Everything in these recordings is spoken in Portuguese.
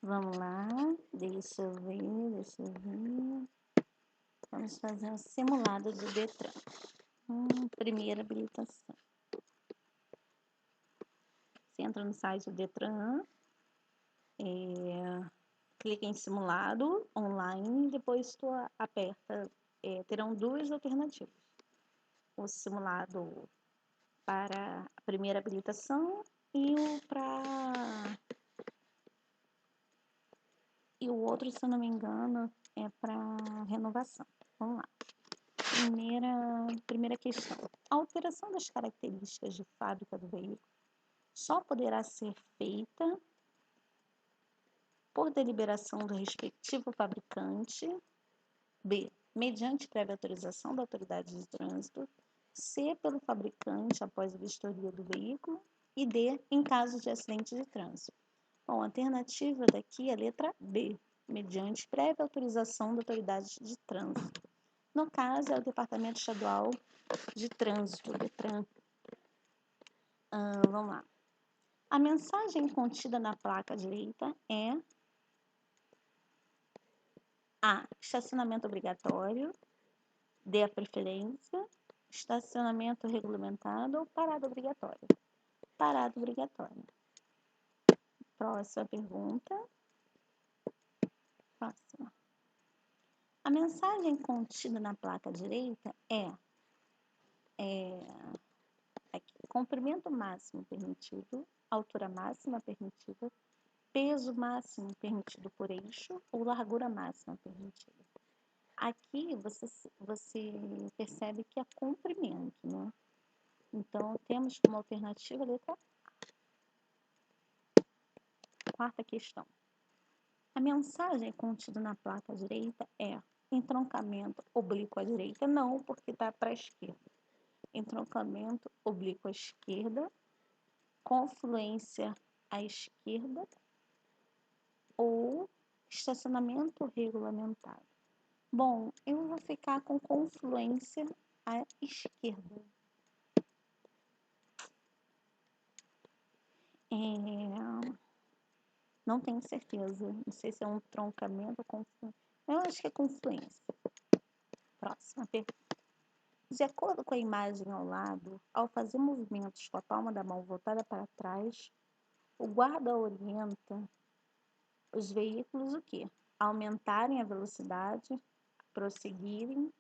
Vamos lá, deixa eu ver. Vamos fazer um simulado do Detran. Primeira habilitação. Você entra no site do Detran, clica em simulado online, depois tu aperta, terão duas alternativas. O simulado para a primeira habilitação e o outro, se eu não me engano, é para renovação. Vamos lá. Primeira questão. A alteração das características de fábrica do veículo só poderá ser feita por deliberação do respectivo fabricante. B. Mediante prévia autorização da autoridade de trânsito. C. Pelo fabricante após a vistoria do veículo. E D. Em caso de acidente de trânsito. Bom, a alternativa daqui é a letra B. Mediante prévia autorização da autoridade de trânsito. No caso, é o Departamento Estadual de Trânsito, DETRAN. Vamos lá. A mensagem contida na placa direita é A. Estacionamento obrigatório. D. A preferência. Estacionamento regulamentado ou parada obrigatória. Parada obrigatória. Próxima pergunta. Próxima. A mensagem contida na placa direita é aqui, comprimento máximo permitido, altura máxima permitida, peso máximo permitido por eixo ou largura máxima permitida. Aqui você percebe que é comprimento, né? Então, temos como alternativa a letra A. Quarta questão. A mensagem contida na placa direita é entroncamento oblíquo à direita? Não, porque está para a esquerda. Entroncamento oblíquo à esquerda, confluência à esquerda ou estacionamento regulamentado. Bom, eu vou ficar com confluência à esquerda. Não tenho certeza. Não sei se é um troncamento ou confluência. Eu acho que é confluência. Próxima pergunta. De acordo com a imagem ao lado, ao fazer movimentos com a palma da mão voltada para trás, o guarda orienta os veículos o quê? A aumentarem a velocidade, a prosseguirem,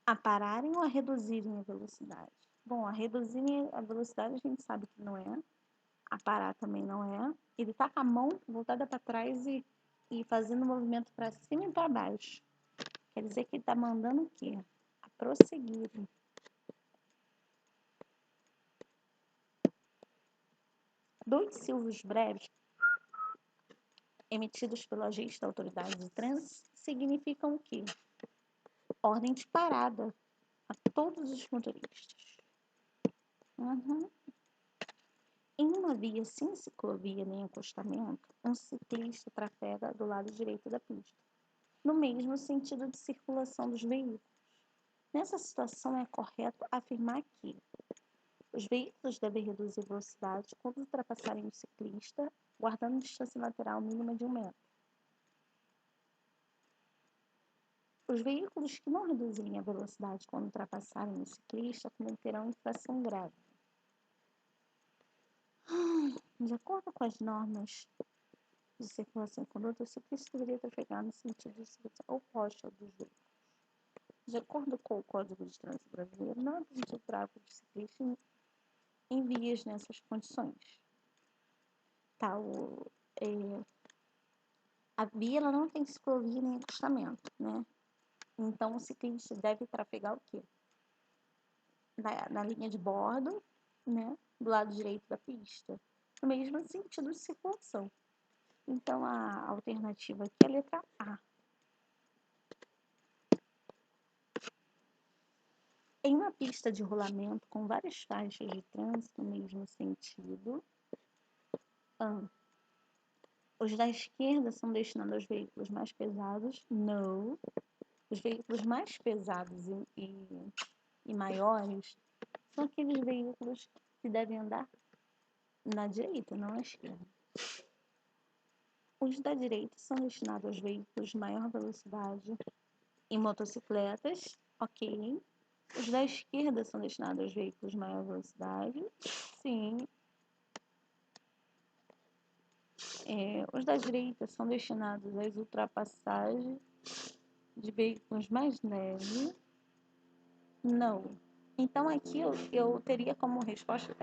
a pararem ou a reduzirem a velocidade? Bom, a reduzirem a velocidade a gente sabe que não é. A parar também não é. Ele tá com a mão voltada para trás e fazendo movimento para cima e para baixo. Quer dizer que ele tá mandando o quê? A prosseguir. Dois silvos breves emitidos pelo agente da autoridade de trânsito significam o quê? Ordem de parada a todos os motoristas. Em uma via sem ciclovia nem acostamento, um ciclista trafega do lado direito da pista, no mesmo sentido de circulação dos veículos. Nessa situação, é correto afirmar que os veículos devem reduzir velocidade quando ultrapassarem o ciclista, guardando distância lateral mínima de 1 metro. Os veículos que não reduzirem a velocidade quando ultrapassarem o ciclista cometerão infração grave. De acordo com as normas de circulação e conduta, o ciclista deveria trafegar no sentido de circulação oposto ao dos veículos. De acordo com o Código de Trânsito Brasileiro, não é permitido tráfego de ciclistas em vias nessas condições. A via ela não tem ciclovia nem acostamento, né? Então, o ciclista deve trafegar o quê? Na linha de bordo, né? Do lado direito da pista, no mesmo sentido de circulação. Então, a alternativa aqui é a letra A. Em uma pista de rolamento com várias faixas de trânsito no mesmo sentido, os da esquerda são destinados aos veículos mais pesados? Não. Os veículos mais pesados e maiores são aqueles veículos que devem andar Na direita, não à esquerda. Os da direita são destinados aos veículos de maior velocidade e motocicletas, ok. Os da esquerda são destinados aos veículos de maior velocidade, sim. Os da direita são destinados às ultrapassagens de veículos mais leves, não. Então aqui eu teria como resposta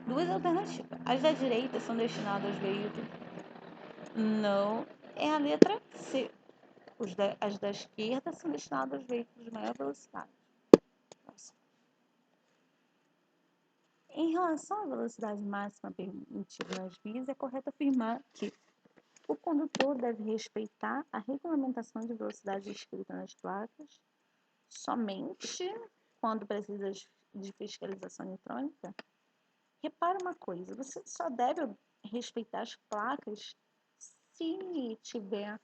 duas alternativas. As da direita são destinadas aos veículos, não. É a letra C. As da esquerda são destinadas aos veículos de maior velocidade. Em relação à velocidade máxima permitida nas vias, é correto afirmar que o condutor deve respeitar a regulamentação de velocidade escrita nas placas somente quando precisa de fiscalização eletrônica. Repara uma coisa, você só deve respeitar as placas se tiver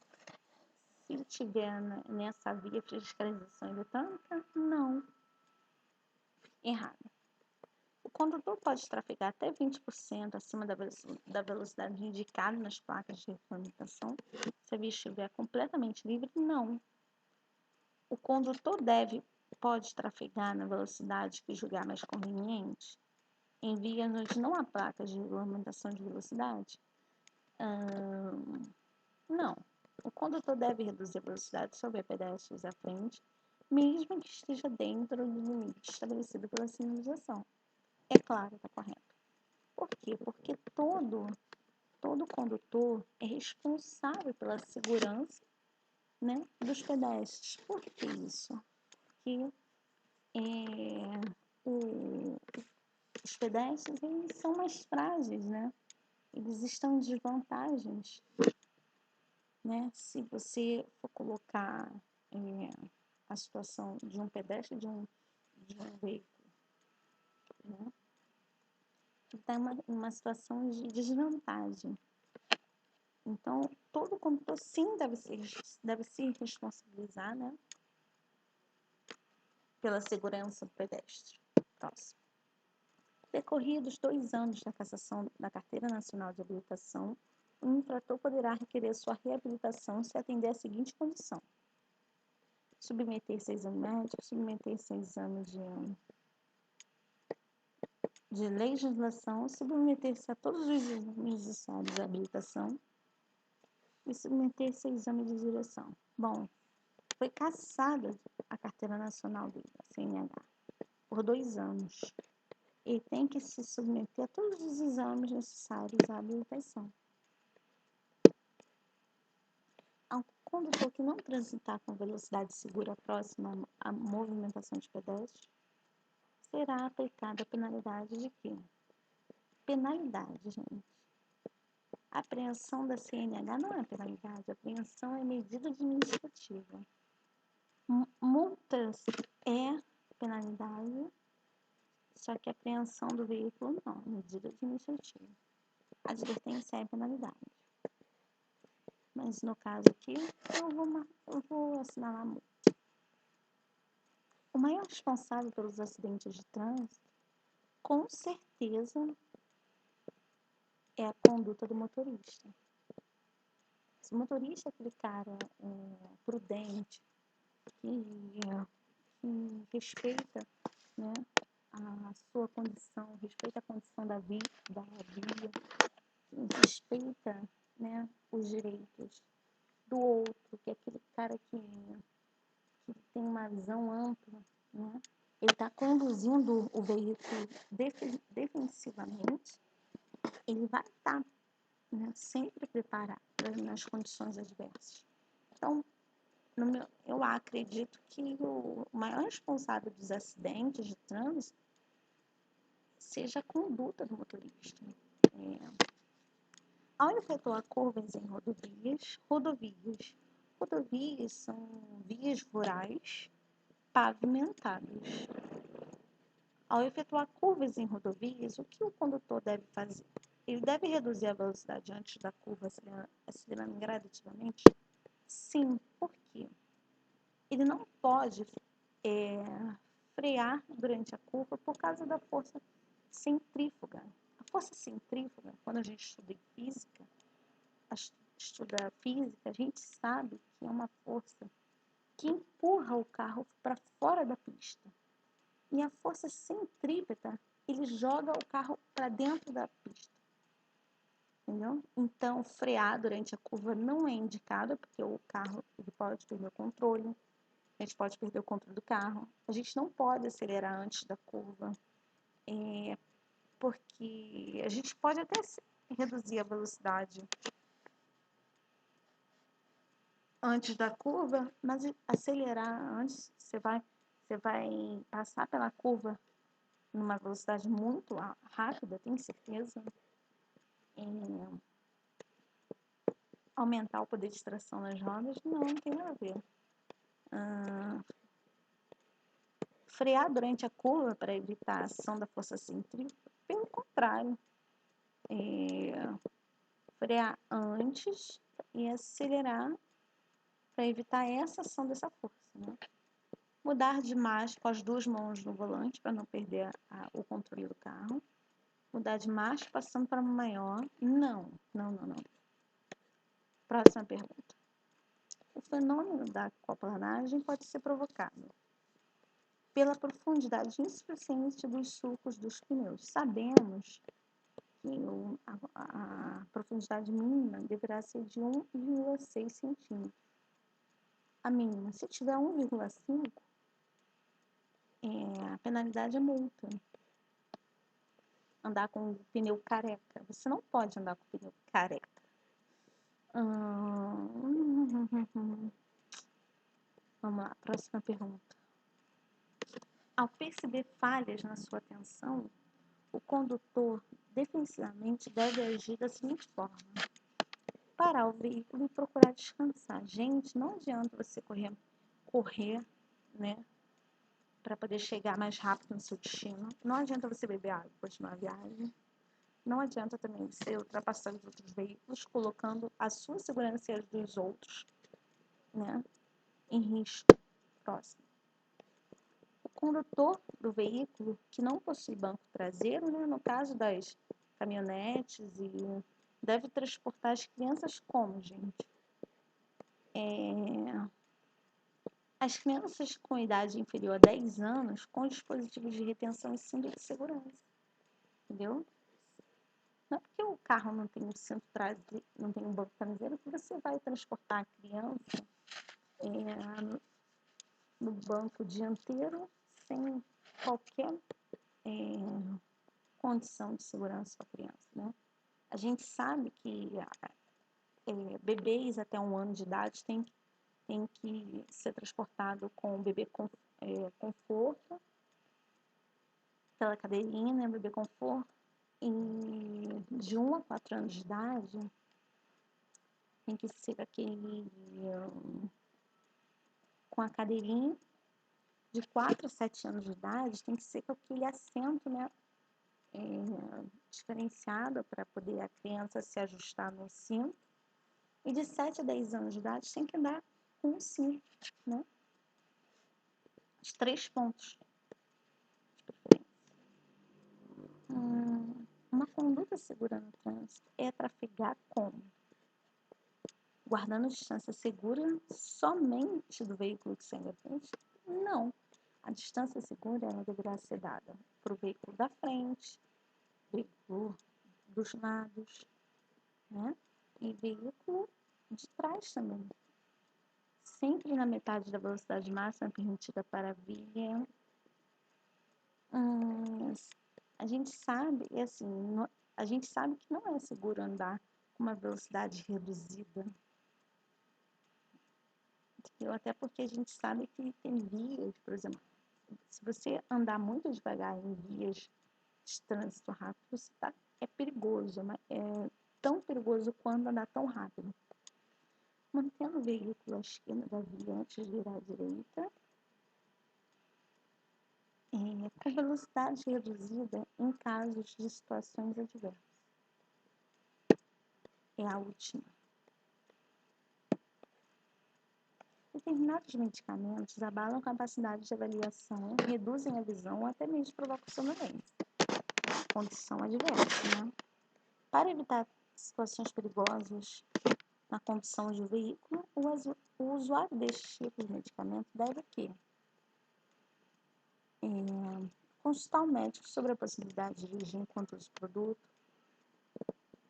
nessa via fiscalização eletrônica. Não. Errado. O condutor pode trafegar até 20% acima da velocidade indicada nas placas de regulamentação se a via estiver completamente livre? Não. O condutor pode trafegar na velocidade que julgar mais conveniente em vias onde não há placas de regulamentação de velocidade? Não. O condutor deve reduzir a velocidade se houver pedestres à frente, mesmo que esteja dentro do limite estabelecido pela sinalização. É claro, está correto. Por quê? Porque todo condutor é responsável pela segurança, né, dos pedestres. Por que isso? Porque os pedestres eles são mais frágeis, né? Eles estão em desvantagens, né? Se você for colocar a situação de um pedestre de um veículo, né? Está em uma situação de desvantagem. Então, todo condutor sim deve se responsabilizar, né, pela segurança do pedestre. Próximo. Decorridos 2 anos da cassação da Carteira Nacional de Habilitação, o infrator poderá requerer sua reabilitação se atender à seguinte condição: submeter-se a exame médico, submeter-se a exame de legislação, submeter-se a todos os exames necessários de habilitação e submeter-se a exame de direção. Bom, foi cassada a Carteira Nacional dele, a CNH, por 2 anos. Ele tem que se submeter a todos os exames necessários à habilitação. Ao condutor que não transitar com velocidade segura próxima à movimentação de pedestres, será aplicada a penalidade de quê? Penalidade, gente. A apreensão da CNH não é penalidade, a apreensão é medida administrativa. Multas é penalidade, só que a apreensão do veículo não, medida administrativa. A advertência é penalidade. Mas no caso aqui, eu vou assinalar a multa. O maior responsável pelos acidentes de trânsito, com certeza, é a conduta do motorista. Se o motorista é aquele cara prudente, que respeita, né, a sua condição, respeita a condição da via, respeita, né, os direitos do outro, que é aquele cara que tem uma visão ampla, né? Ele está conduzindo o veículo defensivamente, ele vai estar, né, sempre preparado nas condições adversas. Então, eu acredito que o maior responsável dos acidentes de trânsito seja a conduta do motorista. Ao efetuar curvas em rodovias são vias rurais pavimentadas. Ao efetuar curvas em rodovias, o que o condutor deve fazer? Ele deve reduzir a velocidade antes da curva, acelerando gradativamente? Sim, por quê? Ele não pode frear durante a curva por causa da força centrífuga. A força centrífuga, quando a gente estuda em física, estuda física, a gente sabe que é uma força que empurra o carro para fora da pista. E a força centrípeta, ele joga o carro para dentro da pista. Entendeu? Então, frear durante a curva não é indicado, porque o carro ele pode perder o controle, a gente pode perder o controle do carro. A gente não pode acelerar antes da curva, porque a gente pode até reduzir a velocidade antes da curva, mas acelerar antes, você vai passar pela curva numa velocidade muito rápida, tenho certeza. Aumentar o poder de tração nas rodas, não tem nada a ver. Frear durante a curva para evitar a ação da força centrífuga, pelo contrário. Frear antes e acelerar para evitar essa ação dessa força, né? Mudar de marcha com as duas mãos no volante para não perder o controle do carro. Mudar de marcha passando para maior. Não. Próxima pergunta. O fenômeno da aquaplanagem pode ser provocado pela profundidade insuficiente dos sulcos dos pneus. Sabemos que a profundidade mínima deverá ser de 1,6 centímetros. A mínima. Se tiver 1,5, a penalidade é multa. Andar com o pneu careca. Você não pode andar com o pneu careca. Vamos lá, próxima pergunta. Ao perceber falhas na sua atenção, o condutor defensivamente deve agir da seguinte forma: parar o veículo e procurar descansar. Gente, não adianta você correr, né, para poder chegar mais rápido no seu destino. Não adianta você beber água e continuar a viagem. Não adianta também você ultrapassar os outros veículos, colocando a sua segurança e as dos outros, né, em risco. Próximo. O condutor do veículo que não possui banco traseiro, né, no caso das caminhonetes, deve transportar as crianças como, gente? As crianças com idade inferior a 10 anos com dispositivos de retenção e cinto de segurança. Entendeu? Não é porque o carro não tem um centro traseiro, não tem um banco traseiro, que você vai transportar a criança no banco dianteiro sem qualquer condição de segurança para a criança, né? A gente sabe que bebês até 1 ano de idade tem que ser transportado com o bebê conforto, pela cadeirinha, né, bebê conforto, e de 1 a 4 anos de idade tem que ser aquele com a cadeirinha. De 4 a 7 anos de idade tem que ser com aquele assento, né, diferenciado para poder a criança se ajustar no cinto. E de 7 a 10 anos de idade tem que andar com o cinto, né? Os 3 pontos de preferência. Uma conduta segura no trânsito é trafegar como? Guardando distância segura somente do veículo que segue à frente? Não. A distância segura ela deverá ser dada para o veículo da frente, veículo dos lados, né? E veículo de trás também. Sempre na metade da velocidade máxima permitida para a via. A gente sabe, a gente sabe que não é seguro andar com uma velocidade reduzida. Entendeu? Até porque a gente sabe que tem vias, por exemplo, se você andar muito devagar em vias de trânsito rápido, é perigoso, mas é tão perigoso quanto andar tão rápido. Mantendo o veículo à esquerda da via antes de virar à direita, com velocidade reduzida em casos de situações adversas. É a última. Determinados medicamentos abalam a capacidade de avaliação, reduzem a visão ou até mesmo provocam sonolência. condição adversa, né? Para evitar situações perigosas na condução de veículo, o usuário deste tipo de medicamento deve o quê? Consultar o médico sobre a possibilidade de dirigir enquanto usa o produto,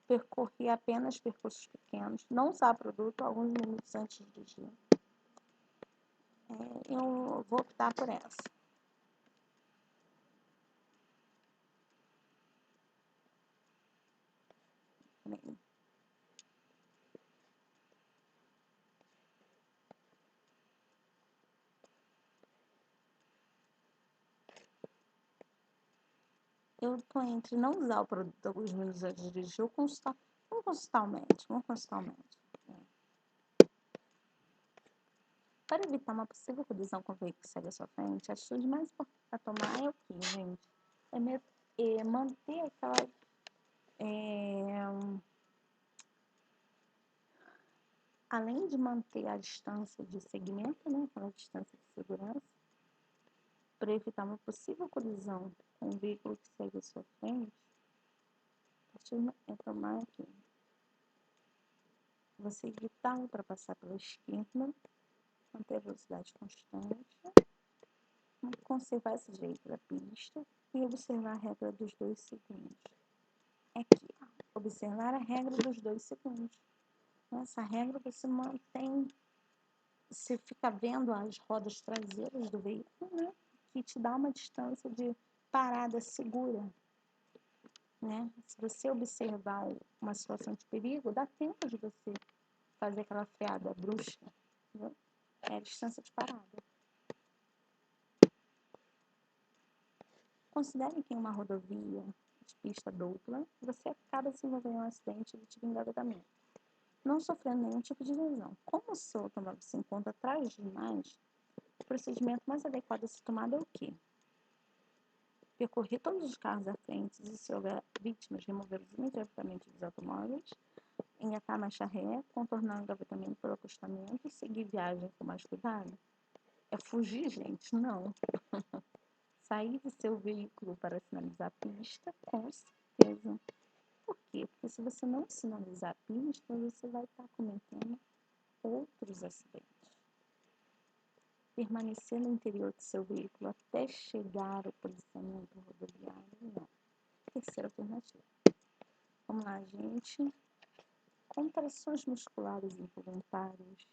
percorrer apenas percursos pequenos, não usar o produto alguns minutos antes de dirigir. Eu vou optar por essa. Bem, eu estou entre não usar o produto alguns minutos antes de dirigir ou consultar. Vamos consultar o médico. Para evitar uma possível colisão com o veículo que segue à sua frente, a atitude mais importante a tomar é o quê, gente? É manter aquela... além de manter a distância de segmento, né, aquela distância de segurança, para evitar uma possível colisão com o veículo que segue à sua frente, a atitude é tomar aqui. Você evitar ultrapassar pela esquerda, manter a velocidade constante, conservar esse direito da pista e observar a regra dos 2 segundos. Aqui, observar a regra dos 2 segundos. Nessa regra você mantém, você fica vendo as rodas traseiras do veículo, né? Que te dá uma distância de parada segura, né? Se você observar uma situação de perigo, dá tempo de você fazer aquela freada brusca, né? É a distância de parada. Considere que em uma rodovia de pista dupla, você acaba se envolvendo em um acidente de engavetamento, não sofrendo nenhum tipo de lesão. Como o seu automóvel se encontra atrás demais, o procedimento mais adequado a ser tomado é o quê? Percorrer todos os carros à frente e, se houver vítimas, removê-los imediatamente dos automóveis, engatar a marcha ré, contornar o engavetamento pelo acostamento, seguir viagem com mais cuidado? É fugir, gente? Não. Sair do seu veículo para sinalizar a pista, com certeza. Por quê? Porque se você não sinalizar a pista, você vai estar cometendo outros acidentes. Permanecer no interior do seu veículo até chegar ao policiamento rodoviário, não. Terceira alternativa. Vamos lá, gente. Contrações musculares involuntárias.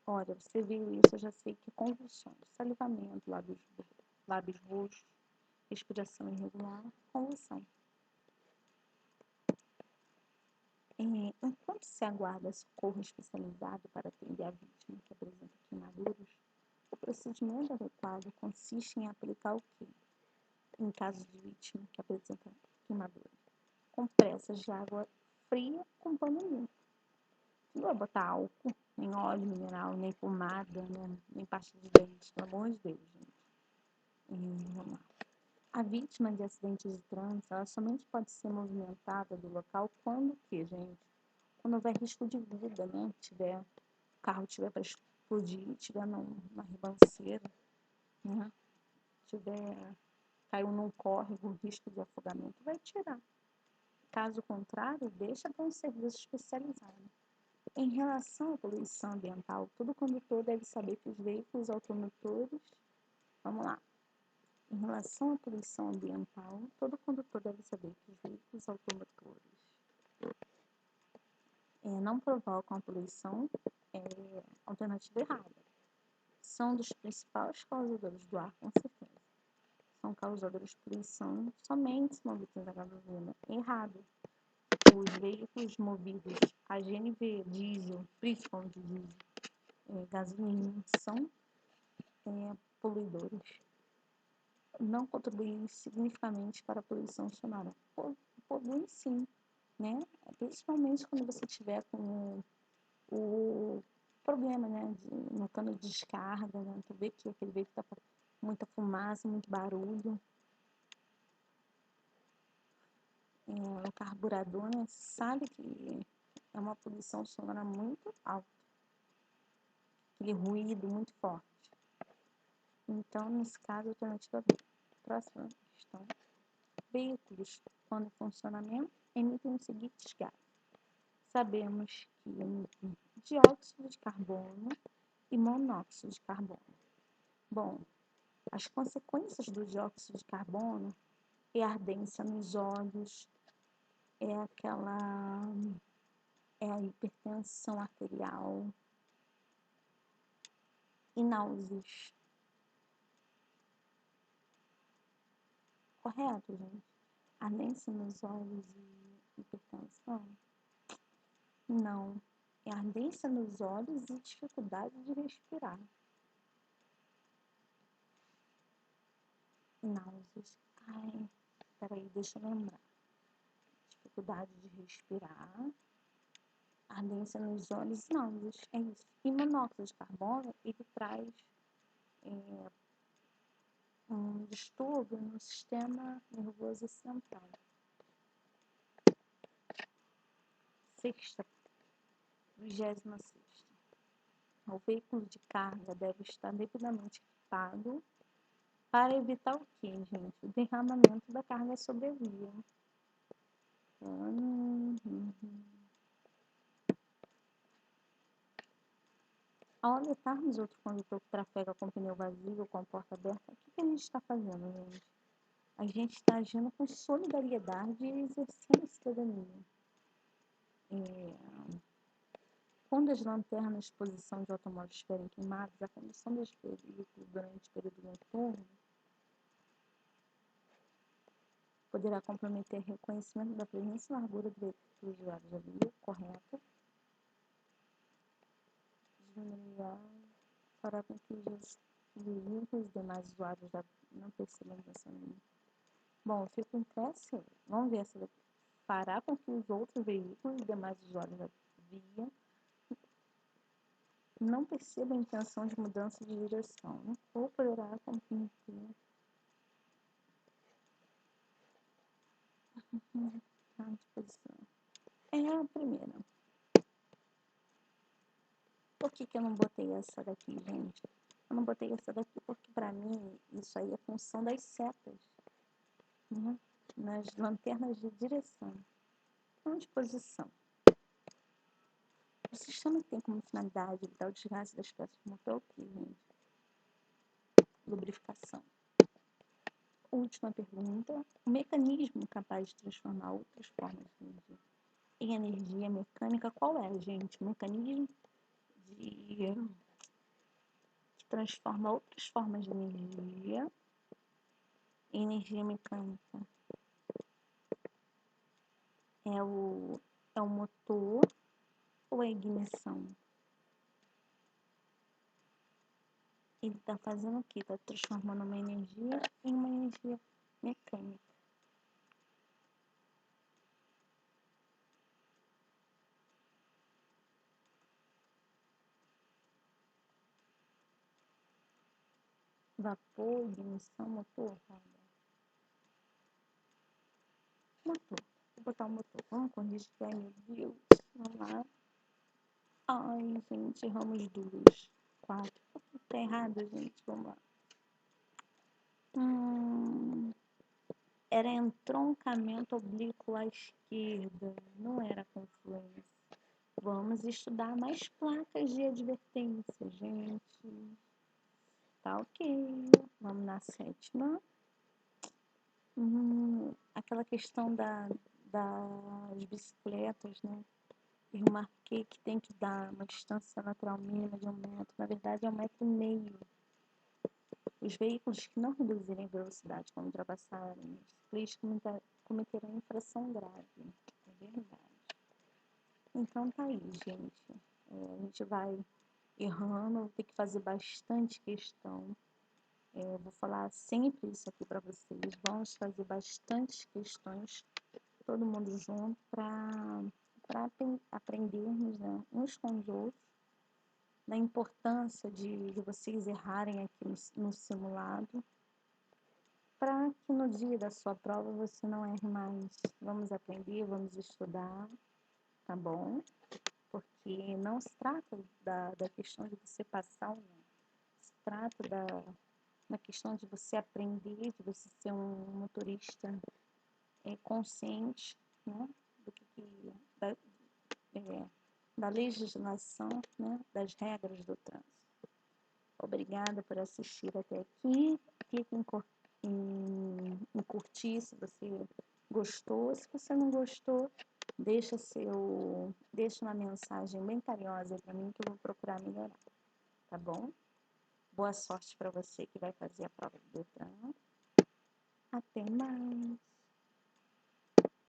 Olha, você viu isso, eu já sei que convulsões, salivamento, lábios roxos, respiração irregular, convulsão. Enquanto se aguarda socorro especializado para atender a vítima que apresenta queimaduras, o procedimento adequado consiste em aplicar o quê? Em caso de vítima que apresenta queimaduras, compressas de água fria com pano limpo. Não vai botar álcool, nem óleo mineral, nem pomada, né? Nem pasta de dente, pelo amor de Deus, gente. Vamos lá. A vítima de acidentes de trânsito, ela somente pode ser movimentada do local quando o quê, gente? Quando houver risco de vida, né? O carro tiver para explodir, tiver numa ribanceira, né? Caiu num córrego, risco de afogamento, vai tirar. Caso contrário, deixa para um serviço especializado. Em relação à poluição ambiental, todo condutor deve saber que os veículos automotores... Vamos lá. Em relação à poluição ambiental, todo condutor deve saber que os veículos automotores não provocam a poluição, alternativa errada. São dos principais causadores do ar, com certeza. São causadores de poluição somente se movidos a gasolina. Errado. Os veículos movidos a GNV, diesel, principalmente diesel, gasolina, são poluidores. Não contribuem significativamente para a poluição sonora. Poluem sim, né? Principalmente quando você tiver com o problema, né, no cano de descarga, né? Tu vê que aquele veículo está com muita fumaça, muito barulho. O carburador, né, sabe que é uma poluição sonora muito alta, aquele ruído muito forte. Então, nesse caso, a alternativa B. Próxima questão. Veículos, quando em funcionamento, emitem os seguintes gases. Sabemos que emitem dióxido de carbono e monóxido de carbono. Bom, as consequências do dióxido de carbono é ardência nos olhos, é a hipertensão arterial e náuseas. Correto, gente? Ardência nos olhos e hipertensão? Não. É ardência nos olhos e dificuldade de respirar. Náuseas. Ai, peraí, deixa eu lembrar. Dificuldade de respirar. Ardência nos olhos e náuseas. É isso. E monóxido de carbono, ele traz um distúrbio no sistema nervoso central. Sexta, 26ª. O veículo de carga deve estar devidamente equipado para evitar o quê, gente? O derramamento da carga sobre a via. Ao alertarmos outro condutor que trafega com pneu vazio ou com a porta aberta, o que a gente está fazendo, gente? A gente está agindo com solidariedade e exercendo cidadania. Quando as lanternas de exposição de automóveis estiverem queimadas, a condução dos veículos durante o período noturno poderá comprometer o reconhecimento da presença e largura do veículo usuário da via, correto? Fará com que os veículos e os demais usuários não percebam essa linha. Bom, fica em teste. Vamos ver essa daqui. Fará com que os outros veículos e demais usuários da via não percebam a intenção de mudança de direção, né? Ou poderá comprometer a disposição. É a primeira. Por que eu não botei essa daqui, gente? Eu não botei essa daqui porque, para mim, isso aí é função das setas, né? Nas lanternas de direção. Então, disposição. O sistema tem como finalidade evitar o desgaste das peças do motor, o que, gente? Lubrificação. Última pergunta. O mecanismo capaz de transformar outras formas de energia em energia mecânica, qual é, gente? O mecanismo que transforma outras formas de energia em energia mecânica. É o motor ou é a ignição? Ele está fazendo o quê? Está transformando uma energia em uma energia mecânica. Vapor, ignição, motor, roda. Motor. Vou botar o motor. Vamos corrigir. Ai, meu Deus. Vamos lá. Ai, gente, erramos 2. 4. Tá errado, gente. Vamos lá. Era entroncamento oblíquo à esquerda. Não era confluência. Vamos estudar mais placas de advertência, gente. Tá ok. Vamos na 7ª. Aquela questão das bicicletas, né? Eu marquei que tem que dar uma distância natural mínima de 1 metro. Na verdade, é 1,5 metro. Os veículos que não reduzirem a velocidade quando ultrapassarem os ciclistas cometerão infração grave. É verdade. Então tá aí, gente. A gente vai errando, vou ter que fazer bastante questão. Vou falar sempre isso aqui para vocês. Vamos fazer bastante questões, todo mundo junto, para aprendermos, né, uns com os outros, da importância de vocês errarem aqui no simulado, para que no dia da sua prova você não erre mais. Vamos aprender, vamos estudar, tá bom? Porque não se trata da questão de você passar ou não. Se trata da questão de você aprender, de você ser um motorista consciente, né, do da legislação, né, das regras do trânsito. Obrigada por assistir até aqui. Clique em curtir se você gostou. Se você não gostou, deixa uma mensagem bem carinhosa para mim que eu vou procurar melhorar, tá bom? Boa sorte para você que vai fazer a prova do Detran. Até mais!